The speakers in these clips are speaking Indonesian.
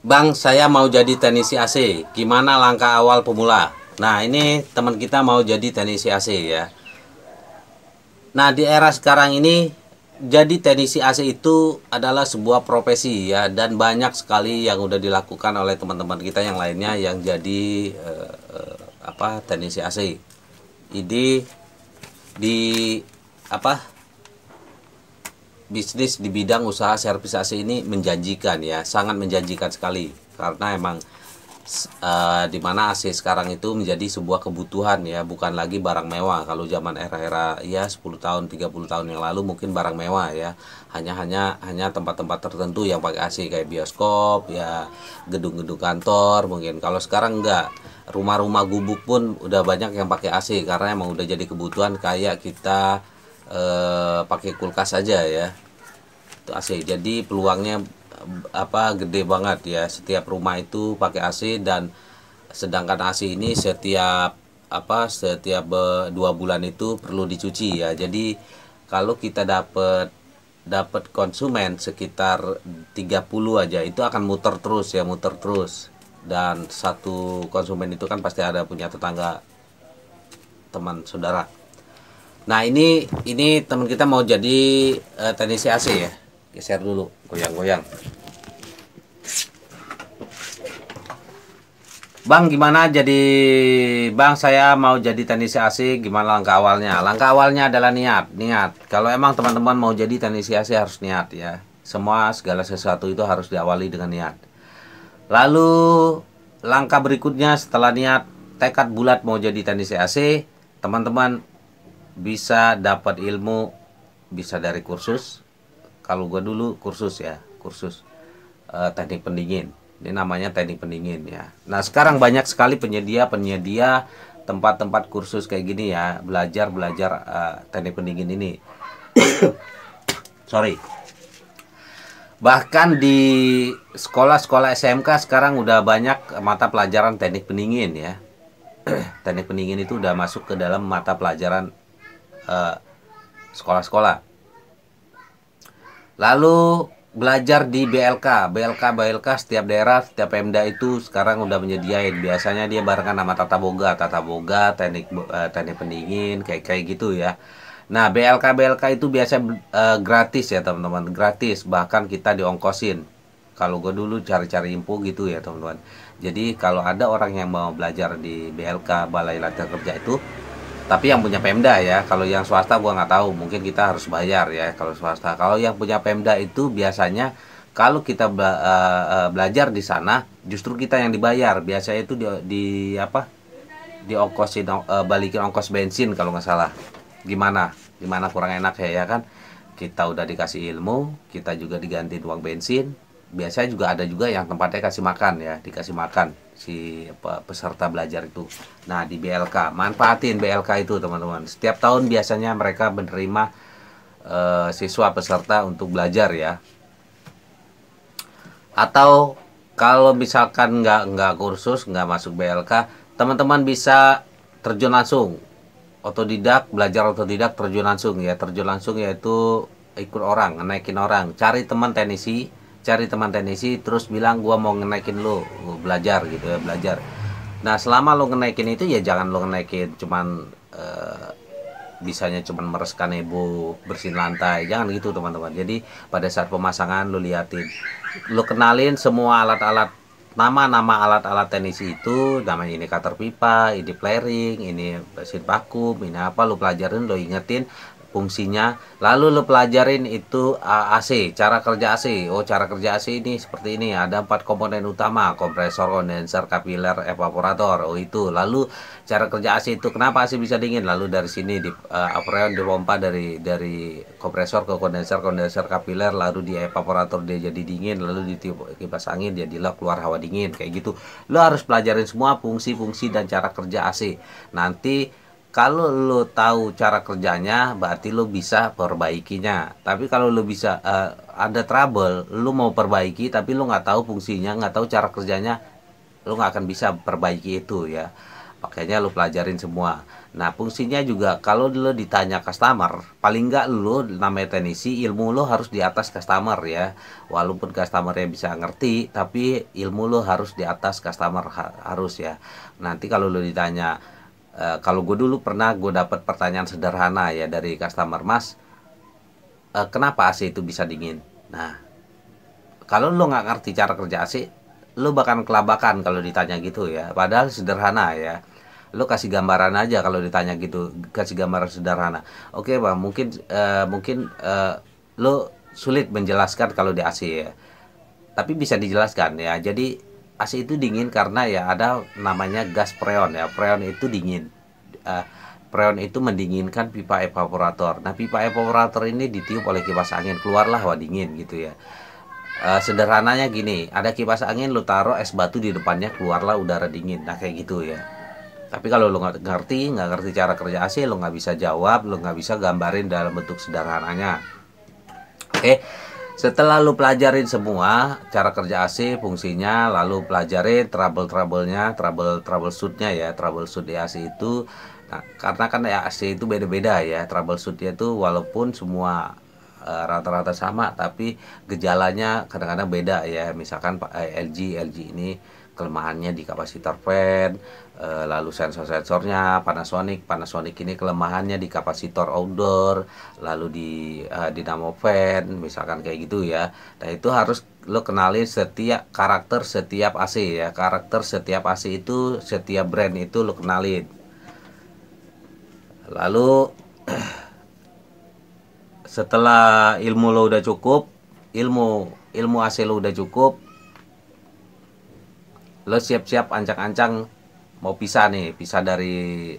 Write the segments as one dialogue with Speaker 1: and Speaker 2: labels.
Speaker 1: Bang, saya mau jadi teknisi AC. Gimana langkah awal pemula? Nah, ini teman kita mau jadi teknisi AC ya. Nah, di era sekarang ini jadi teknisi AC itu adalah sebuah profesi ya, dan banyak sekali yang udah dilakukan oleh teman-teman kita yang lainnya yang jadi teknisi AC. Ini di apa bisnis di bidang usaha servis AC ini menjanjikan ya, sangat menjanjikan sekali karena emang dimana AC sekarang itu menjadi sebuah kebutuhan ya, bukan lagi barang mewah. Kalau zaman era-era ya 10 tahun 30 tahun yang lalu mungkin barang mewah ya, hanya tempat-tempat tertentu yang pakai AC kayak bioskop ya, gedung-gedung kantor mungkin. Kalau sekarang enggak, rumah-rumah gubuk pun udah banyak yang pakai AC karena emang udah jadi kebutuhan, kayak kita pakai kulkas saja ya, itu AC. Jadi peluangnya gede banget ya, setiap rumah itu pakai AC. Dan sedangkan AC ini setiap 2 bulan itu perlu dicuci ya. Jadi kalau kita dapat konsumen sekitar 30 aja, itu akan muter terus ya, muter terus. Dan satu konsumen itu kan pasti ada punya tetangga, teman saudara. Nah, ini teman kita mau jadi teknisi AC ya. Geser dulu, goyang-goyang. Bang, gimana jadi Bang, saya mau jadi teknisi AC, gimana langkah awalnya? Langkah awalnya adalah niat. Kalau emang teman-teman mau jadi teknisi AC harus niat ya. Segala sesuatu itu harus diawali dengan niat. Lalu langkah berikutnya setelah niat, tekad bulat mau jadi teknisi AC, teman-teman bisa dapat ilmu, bisa dari kursus. Kalau gue dulu kursus ya, kursus teknik pendingin. Ini namanya teknik pendingin ya. Nah, sekarang banyak sekali penyedia tempat-tempat kursus kayak gini ya, belajar teknik pendingin ini. Sorry. Bahkan di sekolah-sekolah SMK sekarang udah banyak mata pelajaran teknik pendingin ya. Teknik pendingin itu udah masuk ke dalam mata pelajaran sekolah-sekolah. Lalu belajar di BLK setiap daerah, setiap Pemda itu sekarang udah menyediain. Biasanya dia barengan sama Tata Boga, teknik pendingin kayak gitu ya. Nah, BLK itu biasa gratis ya teman-teman, gratis, bahkan kita diongkosin. Kalau gue dulu cari-cari info gitu ya teman-teman. Jadi kalau ada orang yang mau belajar di BLK, Balai Latihan Kerja itu, tapi yang punya Pemda ya. Kalau yang swasta gua nggak tahu, mungkin kita harus bayar ya kalau swasta. Kalau yang punya Pemda itu biasanya kalau kita belajar di sana, justru kita yang dibayar. Biasanya itu diongkosin, balikin ongkos bensin kalau nggak salah. Gimana kurang enak ya kan? Kita udah dikasih ilmu, kita juga diganti uang bensin. Biasanya juga ada juga yang tempatnya kasih makan ya, dikasih makan si peserta belajar itu. Nah, di BLK, manfaatin BLK itu teman-teman. Setiap tahun biasanya mereka menerima siswa peserta untuk belajar ya. Atau kalau misalkan nggak kursus, nggak masuk BLK, teman-teman bisa terjun langsung, belajar otodidak, terjun langsung ya. Terjun langsung yaitu ikut orang, naikin orang, cari teman teknisi, terus bilang gua mau ngenaikin lo, belajar gitu ya, belajar. Nah, selama lo ngenaikin itu ya jangan lo ngenaikin cuman bisanya cuman mereskan nebo, bersihin lantai, jangan gitu teman-teman. Jadi pada saat pemasangan lo liatin, lo kenalin semua alat-alat, nama-nama alat-alat teknisi itu, namanya ini cutter pipa, ini flaring, ini mesin vakum, ini apa, lo pelajarin, lo ingetin fungsinya. Lalu lo pelajarin itu AC, cara kerja AC. Oh, cara kerja AC ini seperti ini, ada 4 komponen utama: kompresor, kondenser, kapiler, evaporator. Oh, itu. Lalu cara kerja AC itu, kenapa AC bisa dingin? Lalu dari sini di freon dipompa dari kompresor ke kondenser kapiler, lalu di evaporator dia jadi dingin, lalu di kipas angin jadilah keluar hawa dingin kayak gitu. Lo harus pelajarin semua fungsi-fungsi dan cara kerja AC. Nanti kalau lo tahu cara kerjanya, berarti lo bisa perbaikinya. Tapi kalau lo bisa ada trouble, lo mau perbaiki, tapi lo nggak tahu fungsinya, nggak tahu cara kerjanya, lo nggak akan bisa perbaiki itu ya. Makanya lu pelajarin semua. Nah, fungsinya juga kalau lu ditanya customer, paling nggak lu namanya teknisi, ilmu lu harus di atas customer ya. Walaupun customernya bisa ngerti, tapi ilmu lu harus di atas customer harus ya. Nanti kalau lu ditanya, kalau gue dulu pernah gue dapat pertanyaan sederhana ya dari customer, Mas, kenapa AC itu bisa dingin? Nah, kalau lu nggak ngerti cara kerja AC, lu bahkan kelabakan kalau ditanya gitu ya. Padahal sederhana ya. Lu kasih gambaran aja kalau ditanya gitu, kasih gambaran sederhana. Oke bang, mungkin lu sulit menjelaskan kalau di AC ya, tapi bisa dijelaskan ya. Jadi AC itu dingin karena ya ada namanya gas freon ya. Freon itu dingin. Eh, Freon itu mendinginkan pipa evaporator. Nah, pipa evaporator ini ditiup oleh kipas angin, keluarlah hawa dingin gitu ya. Sederhananya gini, ada kipas angin, lu taruh es batu di depannya, keluarlah udara dingin. Nah, kayak gitu ya. Tapi kalau lu nggak ngerti cara kerja AC, lu nggak bisa jawab, lu nggak bisa gambarin dalam bentuk sederhananya. Oke, setelah lu pelajarin semua cara kerja AC, fungsinya, lalu pelajarin troubleshootnya ya, troubleshoot di AC itu. Nah, karena kan ya AC itu beda-beda ya, troubleshootnya itu walaupun semua rata-rata sama, tapi gejalanya kadang-kadang beda ya. Misalkan LG ini kelemahannya di kapasitor fan, lalu sensor-sensornya. Panasonic ini kelemahannya di kapasitor outdoor, lalu di dinamo fan, misalkan kayak gitu ya. Nah, itu harus lo kenalin setiap karakter setiap AC ya. Karakter setiap AC itu, setiap brand itu lo kenalin. Lalu setelah ilmu lo udah cukup, ilmu ilmu AC lo udah cukup, lo siap-siap ancang-ancang mau pisah nih, pisah dari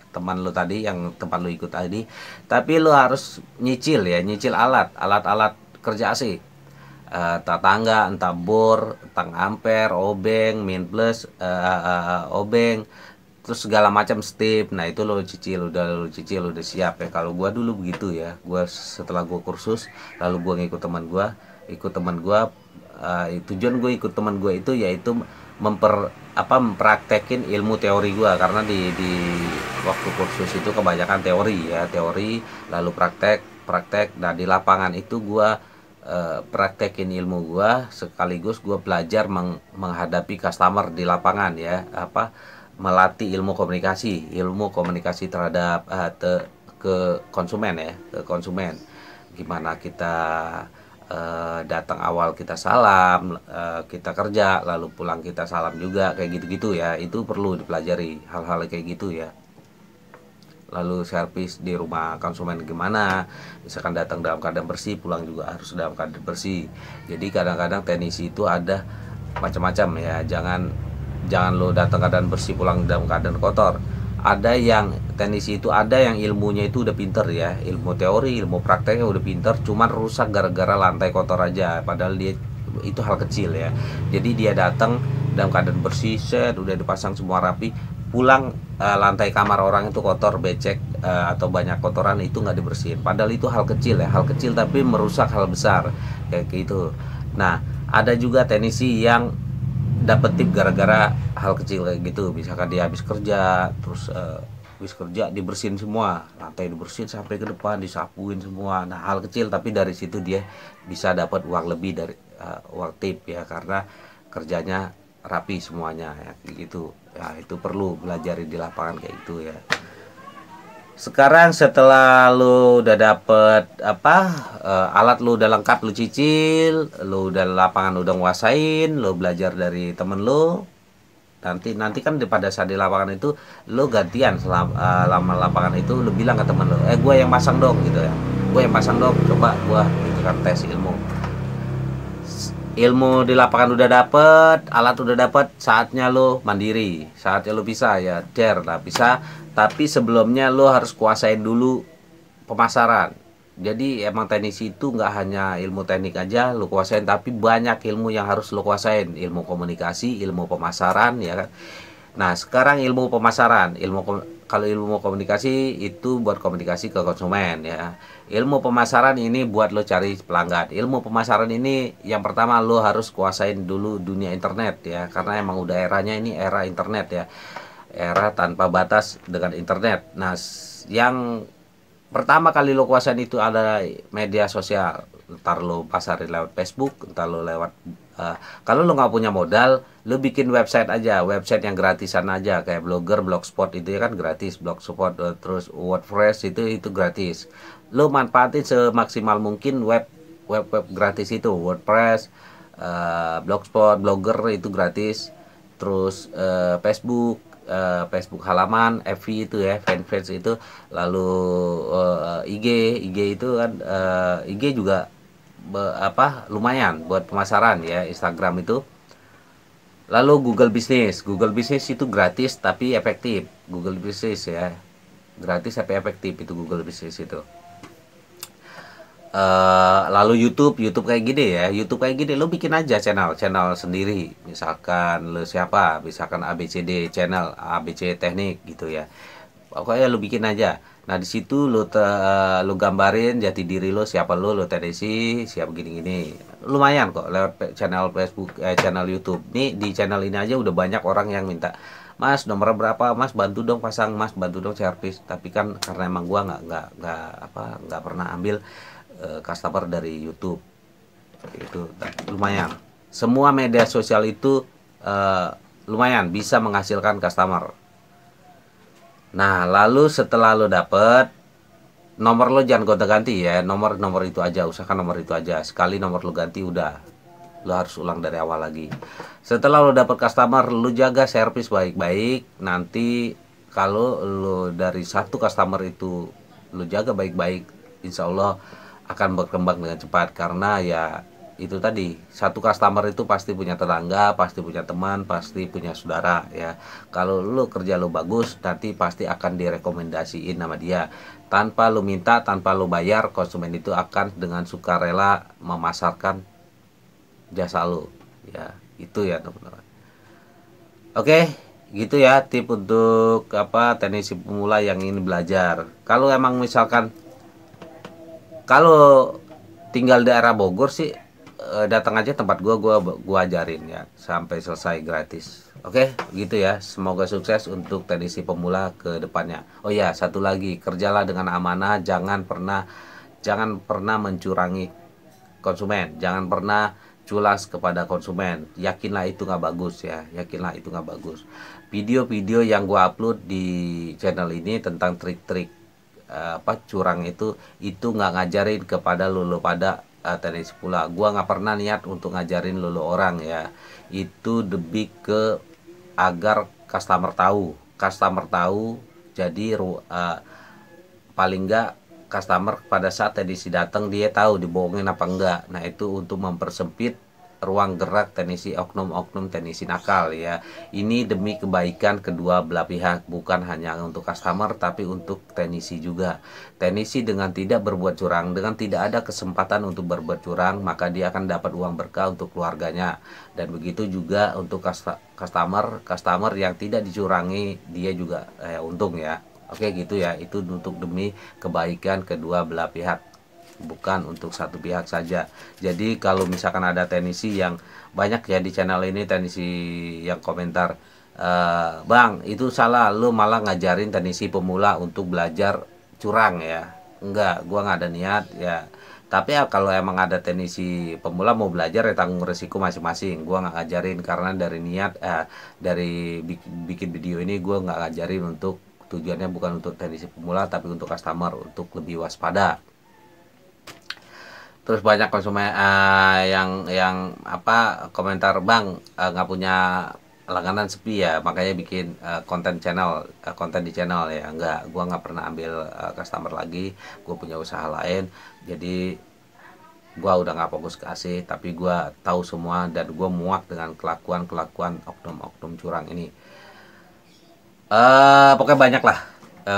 Speaker 1: teman lo tadi, yang tempat lo ikut tadi. Tapi lo harus nyicil ya, nyicil alat-alat kerja AC. Tangga, entah bor, tang ampere, obeng, min plus, obeng, terus segala macam step. Nah, itu lo cicil, udah siap ya. Kalau gua dulu begitu ya, gua setelah gua kursus, lalu gua ngikut teman gua. Tujuan gue ikut teman gue itu yaitu mempraktekin ilmu teori gue, karena di waktu kursus itu kebanyakan teori ya, teori lalu praktek. Nah, di lapangan itu gue praktekin ilmu gue, sekaligus gue belajar menghadapi customer di lapangan ya, melatih ilmu komunikasi terhadap ke konsumen ya, ke konsumen. Gimana kita datang awal kita salam, kita kerja, lalu pulang kita salam juga, kayak gitu-gitu ya. Itu perlu dipelajari hal-hal kayak gitu ya. Lalu servis di rumah konsumen gimana, misalkan datang dalam keadaan bersih, pulang juga harus dalam keadaan bersih. Jadi kadang-kadang teknisi itu ada macam-macam ya. Jangan lo datang keadaan bersih, pulang dalam keadaan kotor. Ada yang teknisi itu, ada yang ilmunya itu udah pinter ya, ilmu teori, ilmu prakteknya udah pinter, cuman rusak gara-gara lantai kotor aja, padahal dia itu hal kecil ya. Jadi dia datang dalam keadaan bersih, set udah dipasang semua rapi, pulang lantai kamar orang itu kotor, becek, atau banyak kotoran, itu nggak dibersihin, padahal itu hal kecil ya, hal kecil tapi merusak hal besar kayak gitu. Nah, ada juga teknisi yang dapet tip gara-gara hal kecil kayak gitu. Misalkan dia habis kerja, terus habis kerja dibersihin semua, lantai dibersihin sampai ke depan, disapuin semua. Nah, hal kecil tapi dari situ dia bisa dapat uang lebih dari uang tip ya, karena kerjanya rapi semuanya ya, gitu ya. Itu perlu belajar di lapangan kayak gitu ya. Sekarang setelah lu udah dapet alat, lu udah lengkap, lu cicil, lu udah lapangan udah nguasain, lu belajar dari temen lu. Nanti kan pada saat di lapangan itu lu gantian, lama lapangan itu lu bilang ke temen lu, gue yang pasang dong gitu ya. Gue yang pasang dong, coba gue gitu kan, tes ilmu di lapangan udah dapet, alat udah dapet, saatnya lo mandiri, saatnya lo bisa ya, lah bisa. Tapi sebelumnya lo harus kuasain dulu pemasaran. Jadi emang teknisi itu nggak hanya ilmu teknik aja lo kuasain, tapi banyak ilmu yang harus lo kuasain, ilmu komunikasi, ilmu pemasaran ya kan. Nah, sekarang ilmu pemasaran, kalau ilmu komunikasi itu buat komunikasi ke konsumen ya. Ilmu pemasaran ini buat lo cari pelanggan. Ilmu pemasaran ini yang pertama lo harus kuasain dulu dunia internet ya, karena emang udah eranya ini era internet ya. era tanpa batas dengan internet. Nah, yang pertama kali lo kuasain itu ada media sosial. Ntar lo pasarin lewat Facebook, ntar lo lewat kalau lo nggak punya modal, lo bikin website aja, website yang gratisan aja kayak Blogger, Blogspot itu ya kan gratis, Blogspot terus WordPress itu gratis. Lo manfaatin semaksimal mungkin web gratis itu, WordPress, Blogspot, Blogger itu gratis, terus Facebook halaman, FB itu ya, fanpage itu, lalu IG itu kan, IG juga lumayan buat pemasaran ya, Instagram itu. Lalu Google Business itu gratis tapi efektif. Google Business ya, gratis tapi efektif itu Google Business itu. Lalu YouTube kayak gini ya, YouTube kayak gini lo bikin aja channel sendiri, misalkan lo siapa, misalkan ABCD channel, ABC teknik gitu ya, pokoknya lo bikin aja. Nah di situ lo gambarin jati diri lo, siapa lo TDC siapa gini-gini, lumayan kok lewat channel Facebook, channel YouTube. Nih di channel ini aja udah banyak orang yang minta, Mas nomor berapa, Mas bantu dong pasang, Mas bantu dong servis. Tapi kan karena emang gua nggak pernah ambil customer dari YouTube itu. Lumayan, semua media sosial itu lumayan bisa menghasilkan customer. Nah lalu setelah lo dapet nomor, lo jangan gonta-ganti ya, nomor itu aja, usahakan nomor itu aja. Sekali nomor lo ganti udah, lo harus ulang dari awal lagi. Setelah lo dapet customer, lo jaga servis baik-baik. Nanti kalau lo dari satu customer itu lo jaga baik-baik, insya Allah akan berkembang dengan cepat. Karena ya itu tadi, satu customer itu pasti punya tetangga, pasti punya teman, pasti punya saudara ya. Kalau lo kerja lo bagus, nanti pasti akan direkomendasiin nama dia. Tanpa lo minta, tanpa lo bayar, konsumen itu akan dengan sukarela memasarkan jasa lo ya. Itu ya teman-teman. Oke, gitu ya tip untuk teknisi pemula yang ingin belajar. Kalau emang misalkan kalau tinggal daerah Bogor sih, datang aja tempat gua ajarin ya sampai selesai gratis. Oke, gitu ya. Semoga sukses untuk teknisi pemula ke depannya. Oh ya, satu lagi, kerjalah dengan amanah, jangan pernah mencurangi konsumen, jangan pernah culas kepada konsumen. Yakinlah itu nggak bagus ya, yakinlah itu nggak bagus. Video-video yang gua upload di channel ini tentang trik-trik curang itu nggak ngajarin kepada lo pada teknisi pula. Gua nggak pernah niat untuk ngajarin lo orang ya. Itu lebih ke agar customer tahu, jadi paling nggak customer pada saat teknisi datang dia tahu dibohongin apa enggak. Nah itu untuk mempersempit ruang gerak teknisi oknum teknisi nakal ya. Ini demi kebaikan kedua belah pihak, bukan hanya untuk customer tapi untuk teknisi juga. Teknisi dengan tidak berbuat curang, dengan tidak ada kesempatan untuk berbuat curang, maka dia akan dapat uang berkah untuk keluarganya. Dan begitu juga untuk customer yang tidak dicurangi, dia juga untung ya. Oke gitu ya, itu untuk demi kebaikan kedua belah pihak, bukan untuk satu pihak saja. Jadi kalau misalkan ada teknisi yang banyak ya di channel ini, teknisi yang komentar, Bang itu salah, lu malah ngajarin teknisi pemula untuk belajar curang ya. Enggak, gua nggak ada niat ya. Tapi ya kalau emang ada teknisi pemula mau belajar ya tanggung resiko masing-masing. Gua nggak ngajarin karena dari niat dari bikin video ini gua nggak ngajarin untuk, tujuannya bukan untuk teknisi pemula tapi untuk customer, untuk lebih waspada. Terus banyak konsumen yang komentar, Bang nggak punya langganan sepi ya, makanya bikin konten di channel ya. Enggak, gua nggak pernah ambil customer lagi, gue punya usaha lain. Jadi gua udah nggak fokus ke AC, tapi gua tahu semua dan gua muak dengan kelakuan oknum curang ini. Pokoknya banyak lah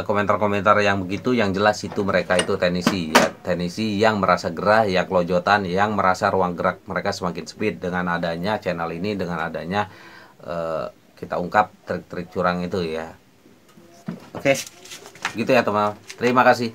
Speaker 1: komentar-komentar yang begitu. Yang jelas itu mereka itu teknisi ya, teknisi yang merasa gerah, yang kelojotan, yang merasa ruang gerak mereka semakin sempit dengan adanya channel ini, dengan adanya kita ungkap trik-trik curang itu ya. Oke, gitu ya teman-teman. Terima kasih.